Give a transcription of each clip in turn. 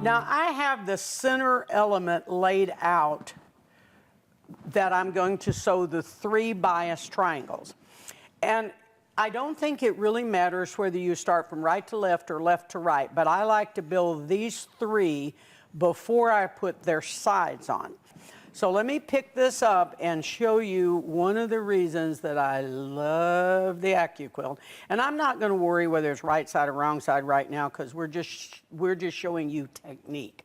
Now I have the center element laid out that I'm going to sew the 3 bias triangles. And I don't think it really matters whether you start from right to left or left to right, but I like to build these 3 before I put their sides on. So let me pick this up and show you one of the reasons that I love the AccuQuilt. And I'm not going to worry whether it's right side or wrong side right now because we're just showing you technique.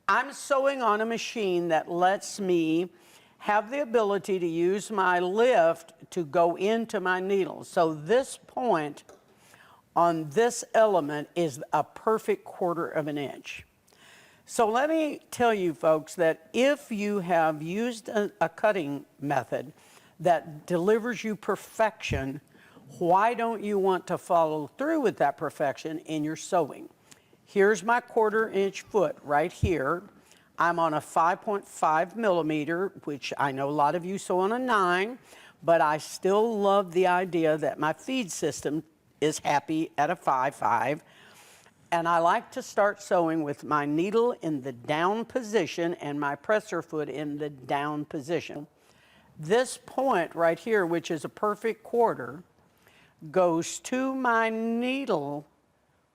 I'm sewing on a machine that lets me have the ability to use my lift to go into my needle. So this point on this element is a perfect 1/4 of an inch. So let me tell you folks that if you have used a cutting method that delivers you perfection, why don't you want to follow through with that perfection in your sewing? Here's my 1/4 inch foot right here. I'm on a 5.5 millimeter, which I know a lot of you sew on a 9, but I still love the idea that my feed system is happy at a 5.5. And I like to start sewing with my needle in the down position and my presser foot in the down position. This point right here, which is a perfect 1/4, goes to my needle,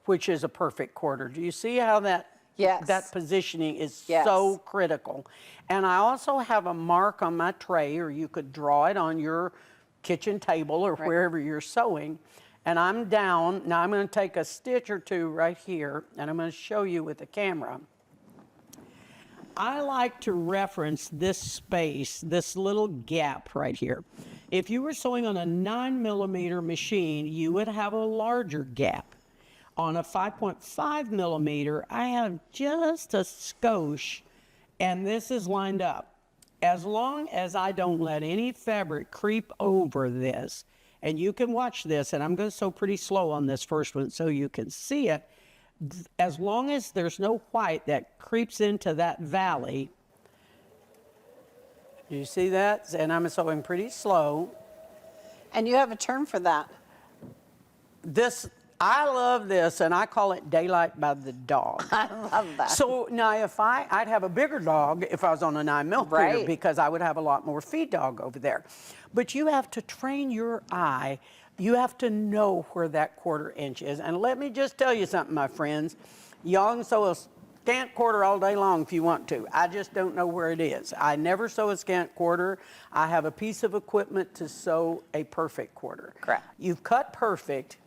which is a perfect 1/4. Do you see how that, that positioning is so critical? And I also have a mark on my tray, or you could draw it on your kitchen table or wherever you're sewing. And I'm down. Now I'm going to take a stitch or 2 right here, and I'm going to show you with the camera. I like to reference this space, this little gap right here. If you were sewing on a 9 millimeter machine, you would have a larger gap. On a 5.5 millimeter, I have just a skosh, and this is lined up. As long as I don't let any fabric creep over this, and you can watch this, and I'm going to sew pretty slow on this first one so you can see it. As long as there's no white that creeps into that valley, you see that? And I'm sewing pretty slow. And you have a term for that. I love this, and I call it daylight by the dog. I love that. So now I'd have a bigger dog if I was on a 9 millimeter because I would have a lot more feed dog over there. But you have to train your eye. You have to know where that 1/4 inch is. And let me just tell you something, my friends. Y'all can sew a scant 1/4 all day long if you want to. I just don't know where it is. I never sew a scant 1/4. I have a piece of equipment to sew a perfect 1/4. Correct. You've cut perfect.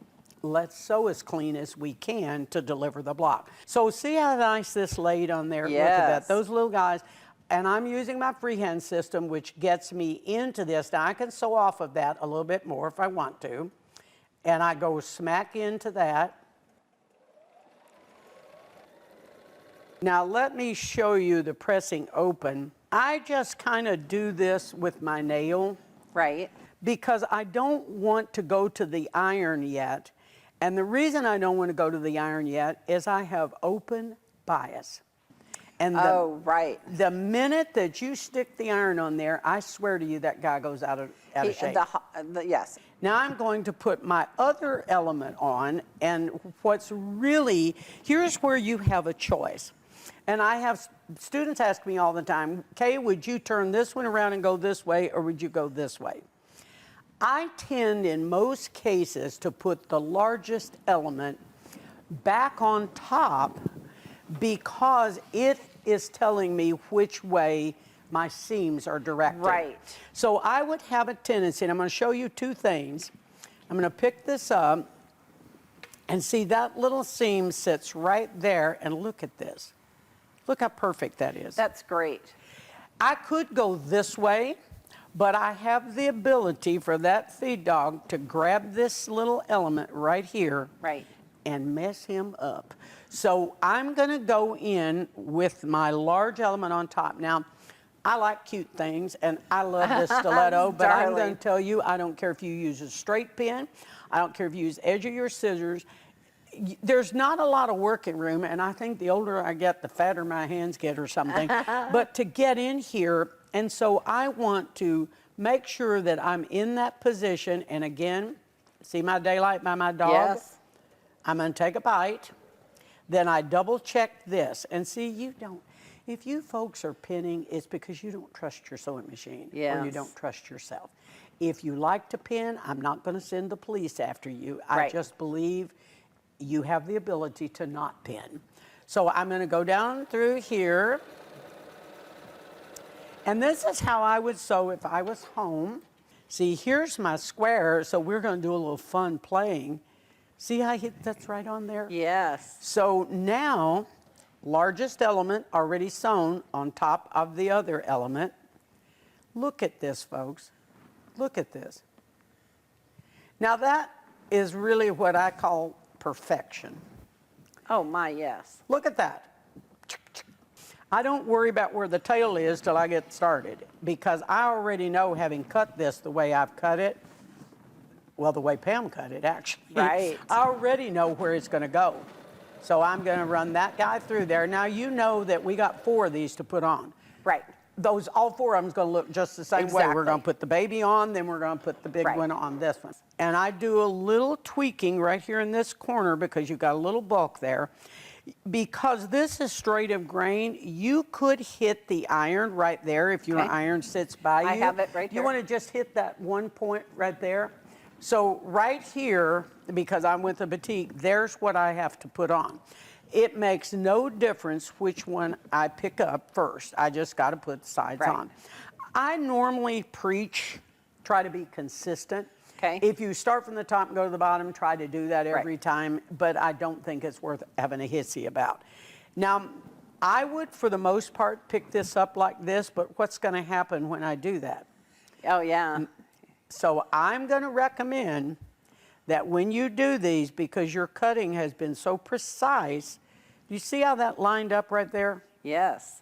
Let's sew as clean as we can to deliver the block. So see how nice this laid on there? Yes. Look at that, those little guys. And I'm using my freehand system, which gets me into this. Now I can sew off of that a little bit more if I want to. And I go smack into that. Now let me show you the pressing open. I just kind of do this with my nail. Right. Because I don't want to go to the iron yet. And the reason I don't want to go to the iron yet is I have open bias. And the minute that you stick the iron on there, I swear to you that guy goes out of shape. Yes. Now I'm going to put my other element on, and here's where you have a choice. And I have students ask me all the time, Kaye, would you turn this one around and go this way, or would you go this way? I tend in most cases to put the largest element back on top because it is telling me which way my seams are directed. Right. So I would have a tendency, and I'm going to show you 2 things. I'm going to pick this up and see that little seam sits right there, and look at this. Look how perfect that is. That's great. I could go this way, but I have the ability for that feed dog to grab this little element right here and mess him up. So I'm going to go in with my large element on top. Now, I like cute things, and I love this stiletto, but I'm going to tell you, I don't care if you use a straight pin. I don't care if you use edge of your scissors. There's not a lot of working room, and I think the older I get, the fatter my hands get or something. But to get in here, and so I want to make sure that I'm in that position. And again, see my daylight by my dog? Yes. I'm going to take a bite. Then I double check this. And see, you don't, if you folks are pinning, it's because you don't trust your sewing machine. Or you Yes. don't trust yourself. If you like to pin, I'm not going to send the police after you. I Right. just believe you have the ability to not pin. So I'm going to go down through here. And this is how I would sew if I was home. See, here's my square, so we're going to do a little fun playing. See how that's right on there? Yes. So now, largest element already sewn on top of the other element. Look at this, folks. Look at this. Now that is really what I call perfection. Oh my, yes. Look at that. I don't worry about where the tail is till I get started because I already know, having cut this the way I've cut it, well, the way Pam cut it, actually. Right. I already know where it's going to go. So I'm going to run that guy through there. Now, you know that we got 4 of these to put on. Right. Those, all 4 of them is going to look just the same way. We're Exactly. going to put the baby on, then we're going to put the big Right. one on this one. And I do a little tweaking right here in this corner because you've got a little bulk there. Because this is straight of grain, you could hit the iron right there if your Okay. iron sits by you. I have it right You here. want to just hit that one point right there. So right here, because I'm with the batik, there's what I have to put on. It makes no difference which one I pick up first. I just got to put sides Right. on. I normally preach, try to be consistent. Okay. If you start from the top and go to the bottom, try to do that every Right. time, but I don't think it's worth having a hissy about. Now, I would, for the most part, pick this up like this, but what's going to happen when I do that? Oh yeah. So I'm going to recommend that when you do these, because your cutting has been so precise, you see how that lined up right there? Yes.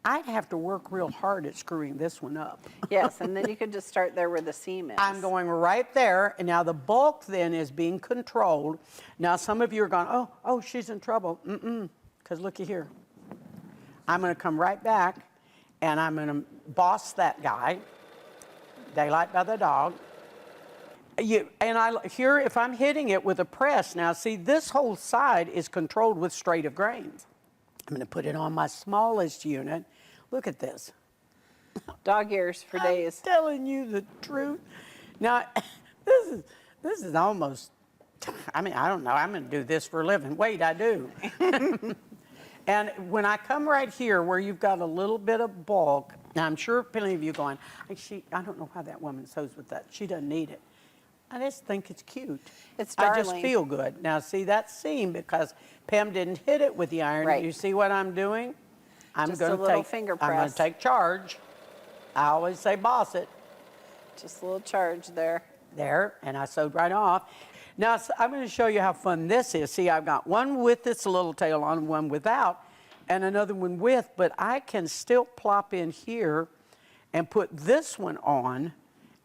I'd have to work real hard at screwing this one up. Yes, and then you could just start there where the seam is. I'm going right there, and now the bulk then is being controlled. Now some of you are going, oh, she's in trouble. Because looky here. I'm going to come right back, and I'm going to boss that guy. Daylight by the dog. Here, if I'm hitting it with a press, now see, this whole side is controlled with straight of grains. I'm going to put it on my smallest unit. Look at this. Dog ears for days. I'm telling you the truth. Now, this is almost, I mean, I don't know. I'm going to do this for a living. Wait, I do. And when I come right here where you've got a little bit of bulk, now I'm sure plenty of you going, I don't know how that woman sews with that. She doesn't need it. I just think it's cute. It's I just darling. feel good. Now, see that seam, because Pam didn't hit it with the iron. Right. You see what I'm doing? I'm Just a going to little take finger I'm going press. to take charge. I always say boss it. Just a little charge there. There, and I sewed right off. Now, I'm going to show you how fun this is. See, I've got one with this little tail on, one without, and another one with, but I can still plop in here and put this one on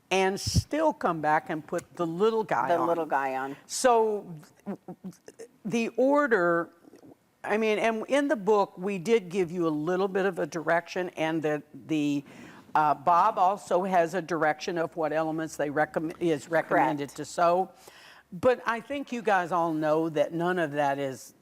and still come back and put the little guy on. The little guy on. So the order, I mean, and in the book, we did give you a little bit of a direction, and the Bob also has a direction of what elements is recommended Correct. to sew. But I think you guys all know that none of that is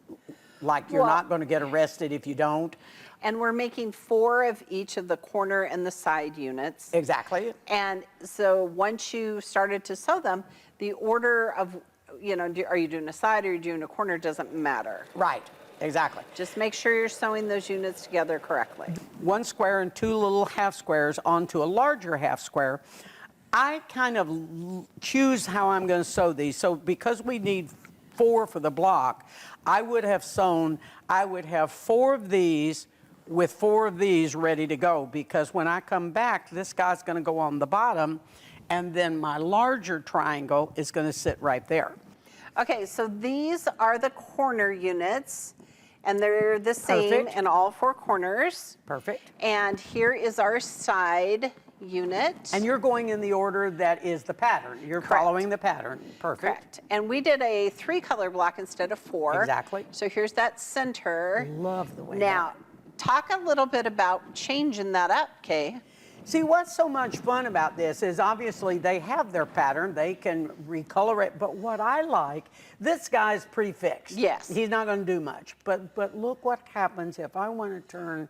like you're Well- not going to get arrested if you don't. And we're making 4 of each of the corner and the side units. Exactly. And so once you started to sew them, the order of, are you doing a side or are you doing a corner doesn't matter. Right. Exactly. Just make sure you're sewing those units together correctly. One square and 2 little half squares onto a larger half square. I kind of choose how I'm going to sew these. So because we need 4 for the block, I would have 4 of these with 4 of these ready to go, because when I come back, this guy's going to go on the bottom, and then my larger triangle is going to sit right there. Okay, so these are the corner units, and they're the same Perfect. in all 4 corners. Perfect. And here is our side unit. And you're going in the order that is the pattern. You're following the pattern. Perfect. Correct. And we did a 3-color block instead of 4. Exactly. So here's that center. Love the way Now, talk a little bit about changing that up, Kaye. See, what's so much fun about this is obviously they have their pattern, they can recolor it, but what I like, this guy's pretty fixed. Yes. He's not going to do much, but look what happens if I want to turn,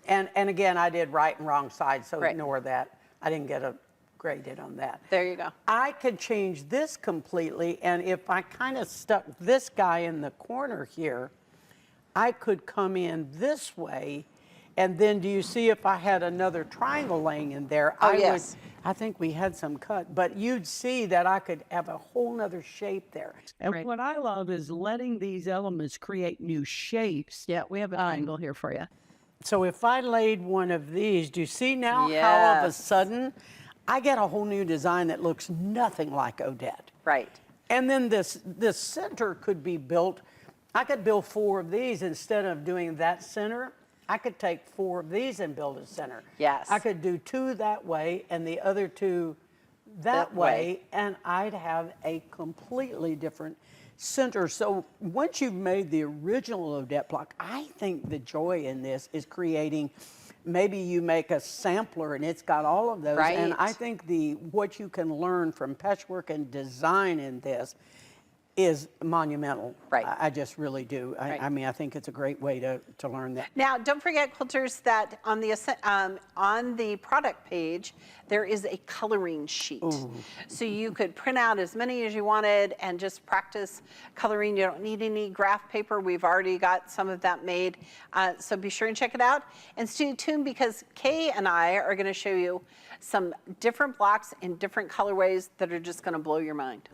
and again, I did right and wrong side, so Right. ignore that. I didn't get a graded on that. There you go. I could change this completely, and if I kind of stuck this guy in the corner here, I could come in this way. And then do you see if I had another triangle laying in there? Oh, yes. I think we had some cut, but you'd see that I could have a whole nother shape there. And Right. what I love is letting these elements create new shapes. Yeah, we have an angle here for you. So if I laid one of these, do you see now how all of a Yes. sudden I get a whole new design that looks nothing like Odette? Right. And then this center could be built. I could build 4 of these instead of doing that center. I could take 4 of these and build a center. Yes. I could do 2 that way and the other 2 that way, and I'd have a completely different center. So once you've made the original Odette Block, I think the joy in this is creating, maybe you make a sampler and it's got all of those. And I Right. think what you can learn from patchwork and design in this is monumental. Right. I just really do. Right. I mean, I think it's a great way to learn that. Now, don't forget, quilters, that on the product page, there is a coloring sheet. So you could print out as many as you wanted and just practice coloring. You don't need any graph paper. We've already got some of that made. So be sure and check it out. And stay tuned because Kaye and I are going to show you some different blocks in different colorways that are just going to blow your mind.